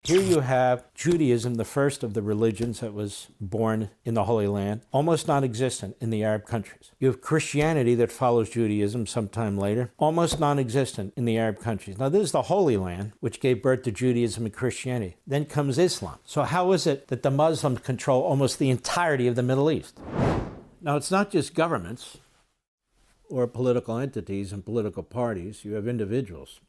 Here you have Judaism, the first of the religions that was born in the Holy Land, almost non-existent in the Arab countries. You have Christianity that follows Judaism sometime later, almost non-existent in the Arab countries. Now, this is the Holy Land, which gave birth to Judaism and Christianity. Then comes Islam. So how is it that the Muslims control almost the entirety of the Middle East? Now, it's not just governments or political entities and political parties. You have individuals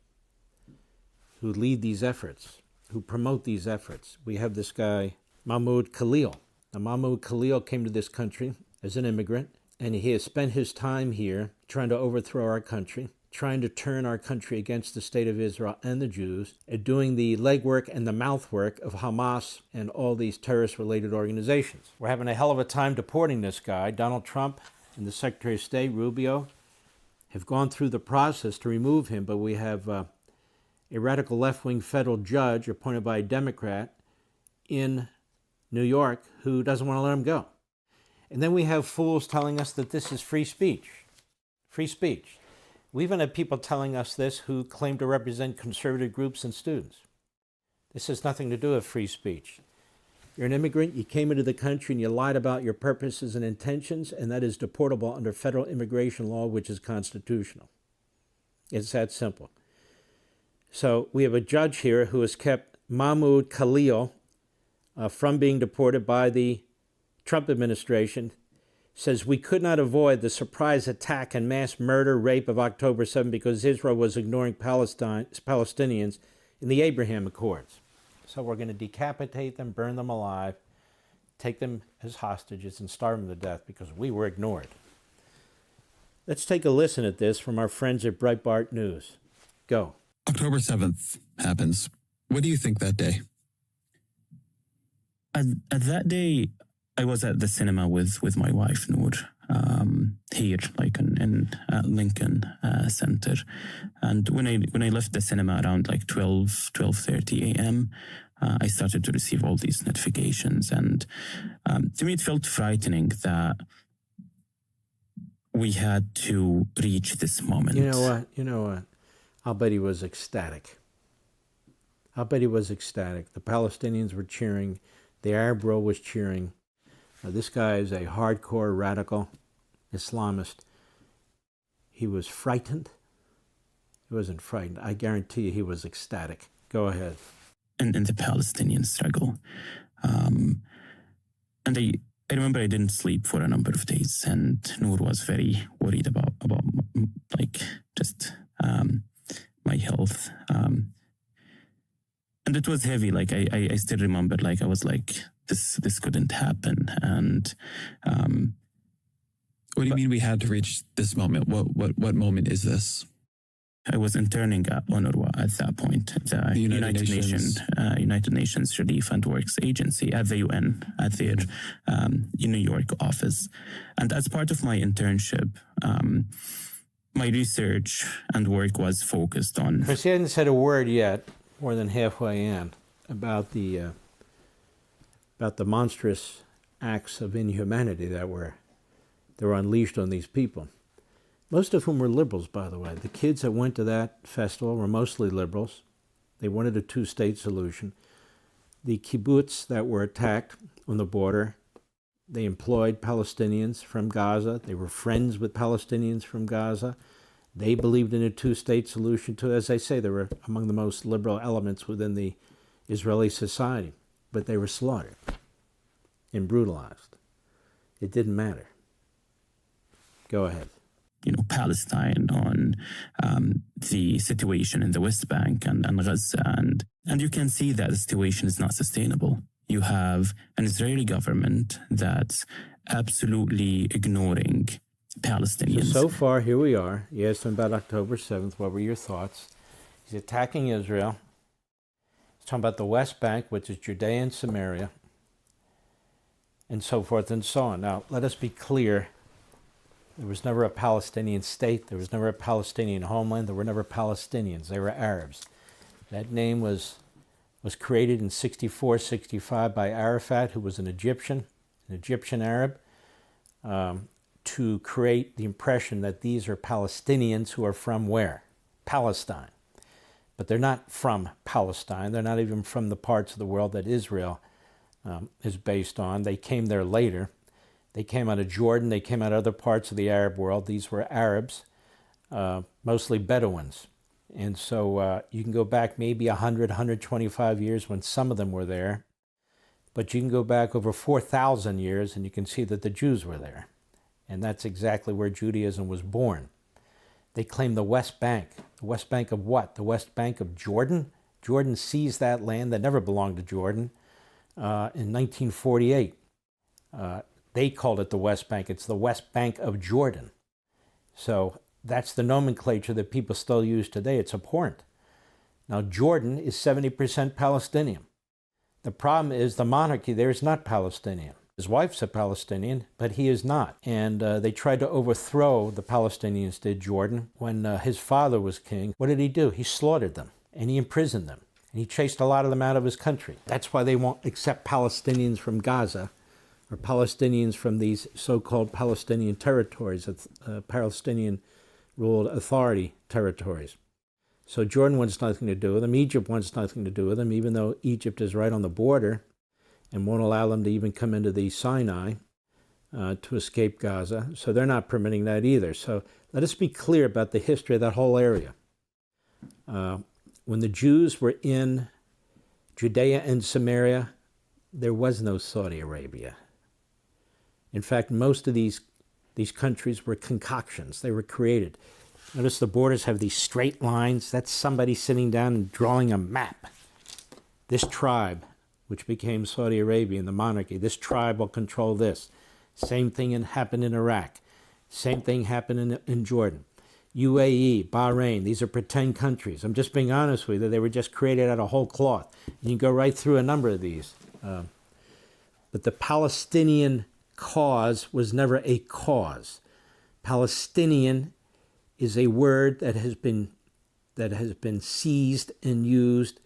who lead these efforts, who promote these efforts. We have this guy, Mahmud Khalil. Now, Mahmud Khalil came to this country as an immigrant, and he has spent his time here trying to overthrow our country, trying to turn our country against the state of Israel and the Jews, and doing the legwork and the mouthwork of Hamás and all these terrorist-related organizations. We're having a hell of a time deporting this guy. Donald Trump and the Secretary of State, Rubio, have gone through the process to remove him, but we have a radical left-wing federal judge appointed by a Democrat in New York who doesn't want to let him go. And then we have fools telling us that this is free speech. Free speech. We even have people telling us this who claim to represent conservative groups and students. This has nothing to do with free speech. You're an immigrant, you came into the country and you lied about your purposes and intentions, and that is deportable under federal immigration law, which is constitutional. It's that simple. So we have a judge here who has kept Mahmud Khalil from being deported by the Trump administration, says we could not avoid the surprise attack and mass murder, rape of October 7 because Israel was ignoring Palestinians in the Abraham Accords. So we're going to decapitate them, burn them alive, take them as hostages and starve them to death because we were ignored. Let's take a listen at this from our friends at Breitbart News. Go. October 7th happens. What do you think that day? At that day, I was at the cinema with my wife, Noor, here, like in Lincoln Center. And when I left the cinema around like 12:30 a.m., I started to receive all these notifications. And to me, it felt frightening that we had to reach this moment. You know what? I'll bet he was ecstatic. The Palestinians were cheering. The Arab world was cheering. This guy is a hardcore radical Islamist. He was frightened. He wasn't frightened. I guarantee you he was ecstatic. Go ahead. In the Palestinian struggle. And I remember I didn't sleep for a number of days, and Noor was very worried about like just my health. And it was heavy. Like I still remember, like I was like, this couldn't happen. And what do you mean we had to reach this moment? What moment is this? I was interning at UNRWA at that point, the United Nations Relief and Works Agency at the UN, at their New York office. And as part of my internship, my research and work was focused on... Chris, he hasn't said a word yet, more than halfway in, about the monstrous acts of inhumanity that were unleashed on these people. Most of whom were liberals, by the way. The kids that went to that festival were mostly liberals. They wanted a two-state solution. The kibbutz that were attacked on the border, they employed Palestinians from Gaza. They were friends with Palestinians from Gaza. They believed in a two-state solution too. As I say, they were among the most liberal elements within the Israeli society. But they were slaughtered and brutalized. It didn't matter. Go ahead. Palestine, on the situation in the West Bank and Gaza. And you can see that the situation is not sustainable. You have an Israeli government that's absolutely ignoring Palestinians. So far, here we are. You asked him about October 7th. What were your thoughts? He's attacking Israel. He's talking about the West Bank, which is Judea and Samaria, and so forth and so on. Now, let us be clear. There was never a Palestinian state. There was never a Palestinian homeland. There were never Palestinians. They were Arabs. That name was created in 64, 65 by Arafat, who was an Egyptian Arab, to create the impression that these are Palestinians who are from where? Palestine. but they're not from Palestine. They're not even from the parts of the world that Israel is based on. They came there later. They came out of Jordan. They came out of other parts of the Arab world. These were Arabs, mostly Bedouins. And so you can go back maybe 100, 125 years when some of them were there. But you can go back over 4,000 years and you can see that the Jews were there. And that's exactly where Judaism was born. They claim the West Bank. The West Bank of what? The West Bank of Jordan? Jordan seized that land that never belonged to Jordan in 1948. They called it the West Bank. It's the West Bank of Jordan. So that's the nomenclature that people still use today. It's abhorrent. Now, Jordan is 70% Palestinian. The problem is the monarchy there is not Palestinian. His wife's a Palestinian, but he is not. And they tried to overthrow, the Palestinians did, Jordan. When his father was king, what did he do? He slaughtered them, and he imprisoned them. And he chased a lot of them out of his country. That's why they won't accept Palestinians from Gaza, or Palestinians from these so-called Palestinian territories, Palestinian-ruled authority territories. So Jordan wants nothing to do with them. Egypt wants nothing to do with them, even though Egypt is right on the border and won't allow them to even come into the Sinai to escape Gaza. So they're not permitting that either. So let us be clear about the history of that whole area. When the Jews were in Judea and Samaria, there was no Saudi Arabia. In fact, most of these countries were concoctions. They were created. Notice the borders have these straight lines. That's somebody sitting down and drawing a map. This tribe, which became Saudi Arabia and the monarchy, this tribe will control this. Same thing happened in Iraq. Same thing happened in Jordan. UAE, Bahrain, these are pretend countries. I'm just being honest with you. They were just created out of whole cloth. You can go right through a number of these. But the Palestinian cause was never a cause. Palestinian is a word that has been seized and used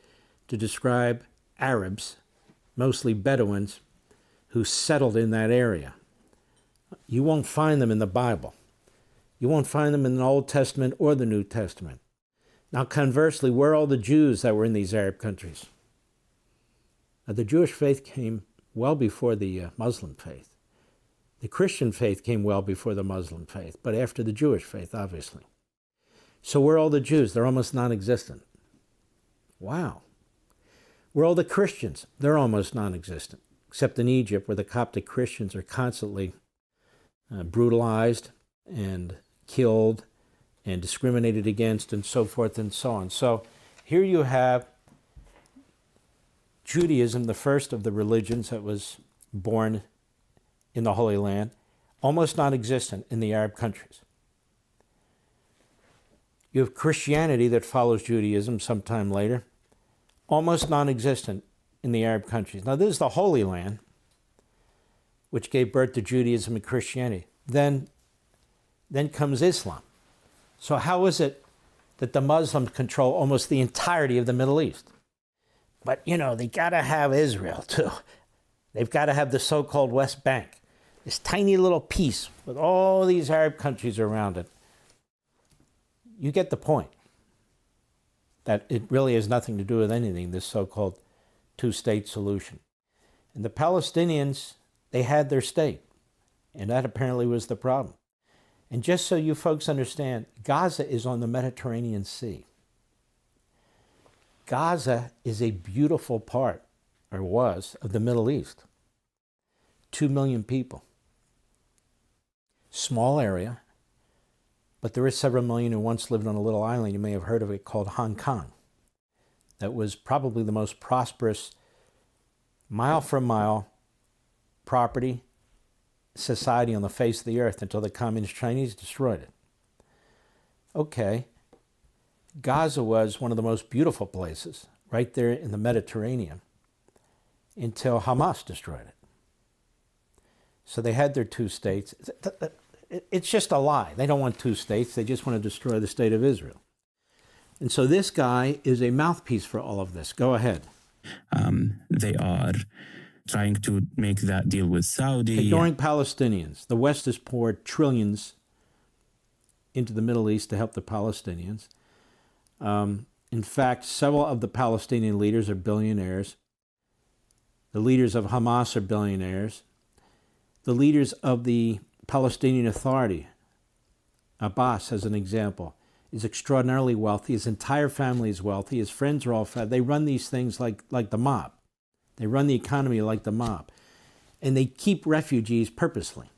to describe Arabs, mostly Bedouins, who settled in that area. You won't find them in the Bible. You won't find them in the Old Testament or the New Testament. Now, conversely, where are all the Jews that were in these Arab countries? Now, the Jewish faith came well before the Muslim faith. The Christian faith came well before the Muslim faith, but after the Jewish faith, obviously. So where are all the Jews? They're almost non-existent. Wow. Where are all the Christians? They're almost non-existent, except in Egypt, where the Coptic Christians are constantly brutalized and killed and discriminated against and so forth and so on. So here you have Judaism, the first of the religions that was born in the Holy Land, almost non-existent in the Arab countries. You have Christianity that follows Judaism sometime later, almost non-existent in the Arab countries. Now, this is the Holy Land, which gave birth to Judaism and Christianity. Then comes Islam. So how is it that the Muslims control almost the entirety of the Middle East? But, you know, they got to have Israel, too. They've got to have the so-called West Bank, this tiny little piece with all these Arab countries around it. You get the point, that it really has nothing to do with anything, this so-called two-state solution. And the Palestinians, they had their state, and that apparently was the problem. And just so you folks understand, Gaza is on the Mediterranean Sea. Gaza is a beautiful part, or was, of the Middle East. 2 million people. Small area, but there is several million who once lived on a little island, you may have heard of it, called Hong Kong. That was probably the most prosperous, mile from mile, property, society on the face of the earth until the Communist Chinese destroyed it. Okay, Gaza was one of the most beautiful places, right there in the Mediterranean, until Hamás destroyed it. So they had their two states. It's just a lie. They don't want two states. They just want to destroy the state of Israel. And so this guy is a mouthpiece for all of this. Go ahead. They are trying to make that deal with Saudi. Ignoring Palestinians. The West has poured trillions into the Middle East to help the Palestinians. In fact, several of the Palestinian leaders are billionaires. The leaders of Hamás are billionaires. The leaders of the Palestinian Authority, Abbas as an example, is extraordinarily wealthy. His entire family is wealthy. His friends are all fat. They run these things like the mob. They run the economy like the mob. And they keep refugees purposely,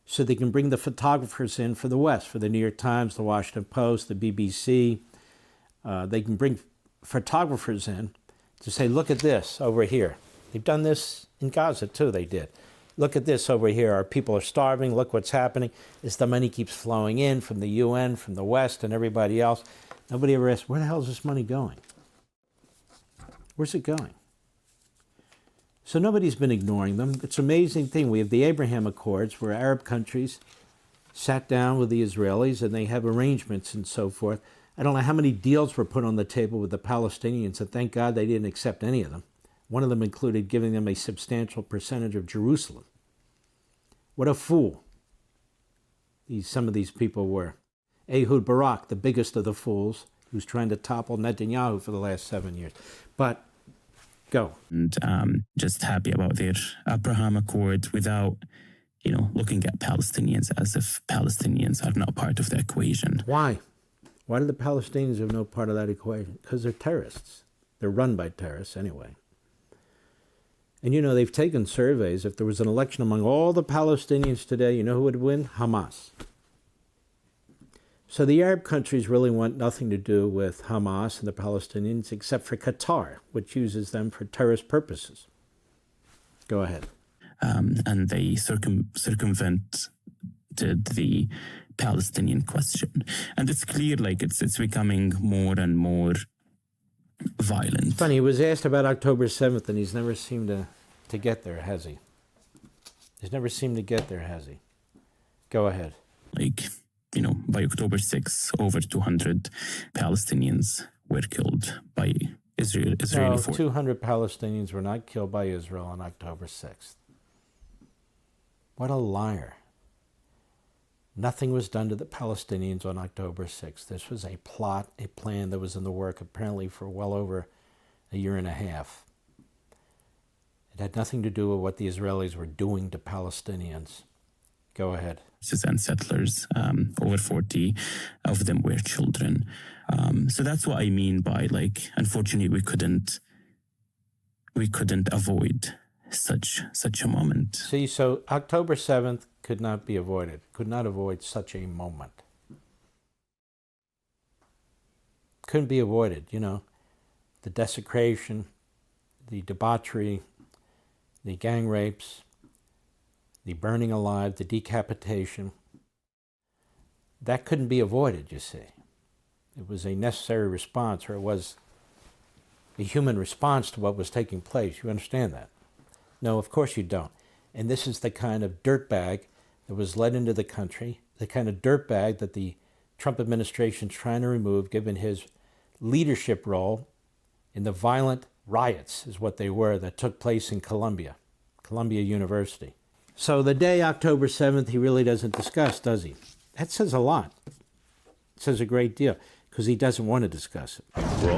so they can bring the photographers in for the West, for the New York Times, the Washington Post, the BBC. They can bring photographers in to say, look at this over here. They've done this in Gaza too, they did. Look at this over here. Our people are starving. Look what's happening. As the money keeps flowing in from the UN, from the West, and everybody else. Nobody ever asks, where the hell is this money going? Where's it going? So nobody's been ignoring them. It's an amazing thing. We have the Abraham Accords, where Arab countries sat down with the Israelis and they have arrangements and so forth. I don't know how many deals were put on the table with the Palestinians, and thank God they didn't accept any of them. One of them included giving them a substantial percentage of Jerusalem. What a fool some of these people were. Ehud Barak, the biggest of the fools, who's trying to topple Netanyahu for the last 7 years. But go. And just happy about their Abraham Accord without, looking at Palestinians as if Palestinians are not part of the equation. Why? Why do the Palestinians have no part of that equation? Because they're terrorists. They're run by terrorists anyway. And they've taken surveys. If there was an election among all the Palestinians today, you know who would win? Hamas. So the Arab countries really want nothing to do with Hamas and the Palestinians except for Qatar, which uses them for terrorist purposes. Go ahead. And they circumvent the Palestinian question. And it's clear, it's becoming more and more violent. Funny, he was asked about October 7th, and he's never seemed to get there, has he? He's never seemed to get there, has he? Go ahead. By October 6th, over 200 Palestinians were killed by Israeli forces. 200 Palestinians were not killed by Israel on October 6th. What a liar. Nothing was done to the Palestinians on October 6th. This was a plot, a plan that was in the work apparently for well over a year and a half. It had nothing to do with what the Israelis were doing to Palestinians. Go ahead. And settlers, over 40 of them were children. So that's what I mean by unfortunately we couldn't avoid such a moment. See, so October 7th could not be avoided, could not avoid such a moment. Couldn't be avoided, the desecration, the debauchery, the gang rapes, the burning alive, the decapitation. That couldn't be avoided, you see. It was a necessary response, or it was a human response to what was taking place. You understand that? No, of course you don't. And this is the kind of dirtbag that was led into the country, the kind of dirtbag that the Trump administration is trying to remove, given his leadership role in the violent riots, is what they were, that took place in Columbia University. So the day October 7th, he really doesn't discuss, does he? That says a lot. It says a great deal, because he doesn't want to discuss it. We're